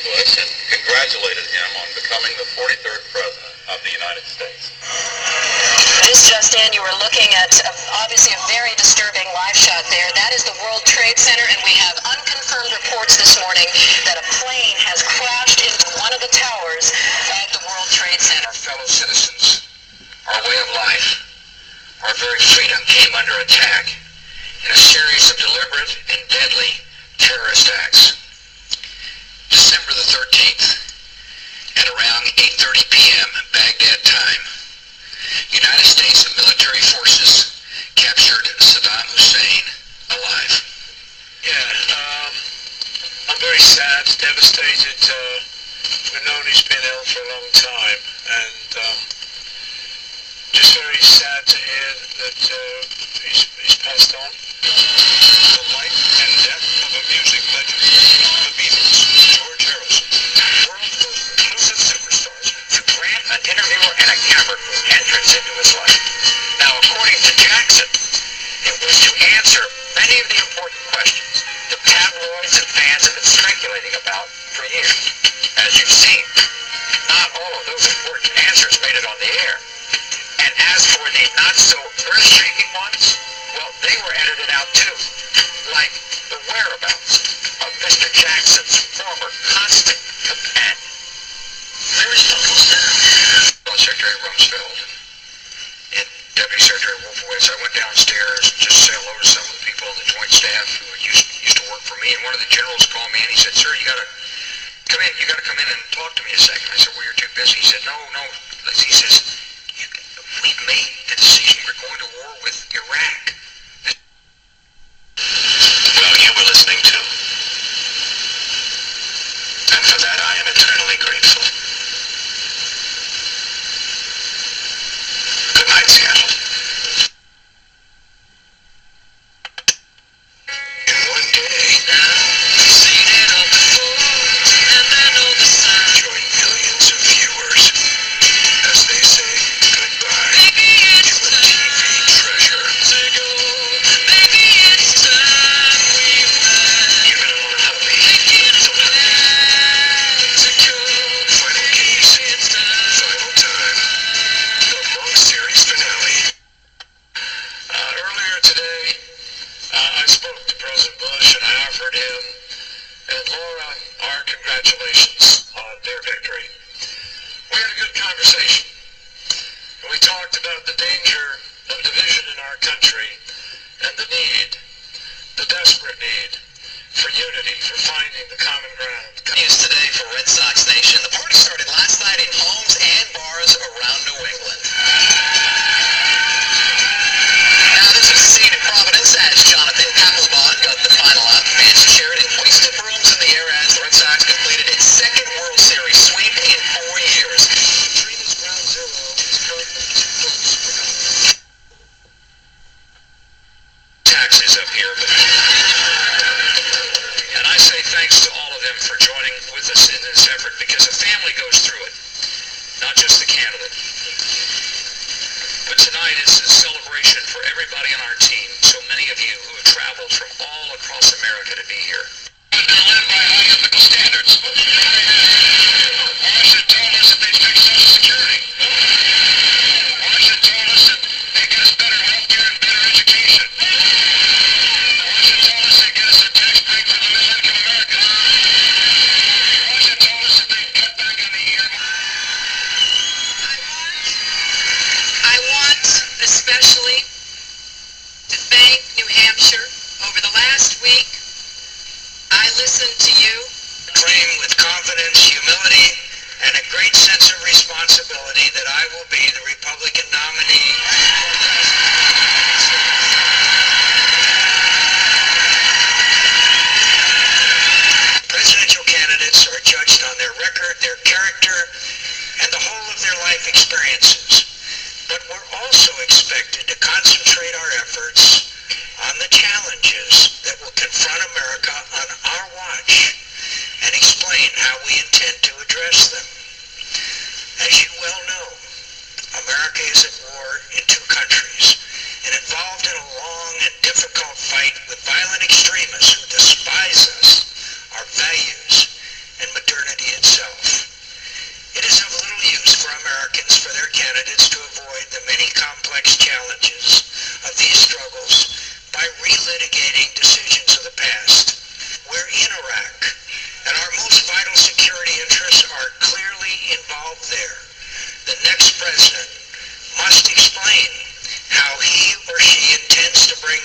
Bush and congratulated him on becoming the 43rd President of the United States. This just in, you were looking at obviously a very disturbing live shot there. That is the World Trade Center, and we have unconfirmed reports this morning that a plane has crashed into one of the towers at the World Trade Center. Our fellow citizens, our way of life, our very freedom came under attack in a series of deliberate and deadly terrorist acts. December the 13th, at around 8:30 p.m. Baghdad time, United States military forces captured Saddam Hussein alive. I'm very sad, devastated. We've known he's been ill for a long time, and just very sad to hear that he's passed on. The life and death of a music legend, the Beatles, George Harrison. World's most inclusive superstars to grant an interviewer and a camera entrance into his life. Now, according to Jackson, it was to answer many of the important questions the tabloids and fans have been speculating about for years. As you've seen, not all of those important answers made it on the air. And as for the not-so-earth-shaking ones, well, they were edited out too, like the whereabouts of Mr. Jackson's former constant companion. Where is Uncle Sam? Secretary Rumsfeld and Deputy Secretary Wolfowitz. I went downstairs just to say hello to some of the people on the Joint Staff who used to work for me, and one of the generals called me and he said, "Sir, you gotta come in. You gotta come in and talk to me a second." I said, "Well, you're too busy." He said, "No. He says, we've made the decision. We're going to war with Iraq." Well, you were listening too. And for that, I am eternally grateful. Good night, Seattle. In one day, seen it all before, and I know the sign. Join millions of viewers as they say goodbye to a TV treasure. Maybe it's time we ride. You're gonna wanna help me. Final case, final time. The long series finale. Earlier today, I spoke to President Bush and I offered him and Laura our congratulations on their victory. We had a good conversation. We talked about the danger of division in our country and the desperate need for unity, for finding the common ground. News today for Red Sox Nation. The party started last night in homes and bars around New England. Now this was seen in Providence as Jonathan Papelbon got the final out. Fans cheered and hoisted brooms in the air as the Red Sox completed its second World Series sweep in 4 years. Trina's ground zero is currently too close for comment. Taxes up here, and I say thanks to all of them for joining with us in this effort, because a family goes through it, not just the candidate. But tonight is a celebration for everybody on our team. So many of you who have traveled from all across America to be here. They're led by high ethical standards. Washington told us that they fix Social Security. Washington told us that they get us better health care and better education. Washington told us they get us a tax break for the middle-income Americans. Washington told us that they cut back on the earmark. I want especially to thank New Hampshire. Over the last week, I listened to you. Claim with confidence, humility, and a great sense of responsibility that I will be the Republican nominee. how he or she intends to bring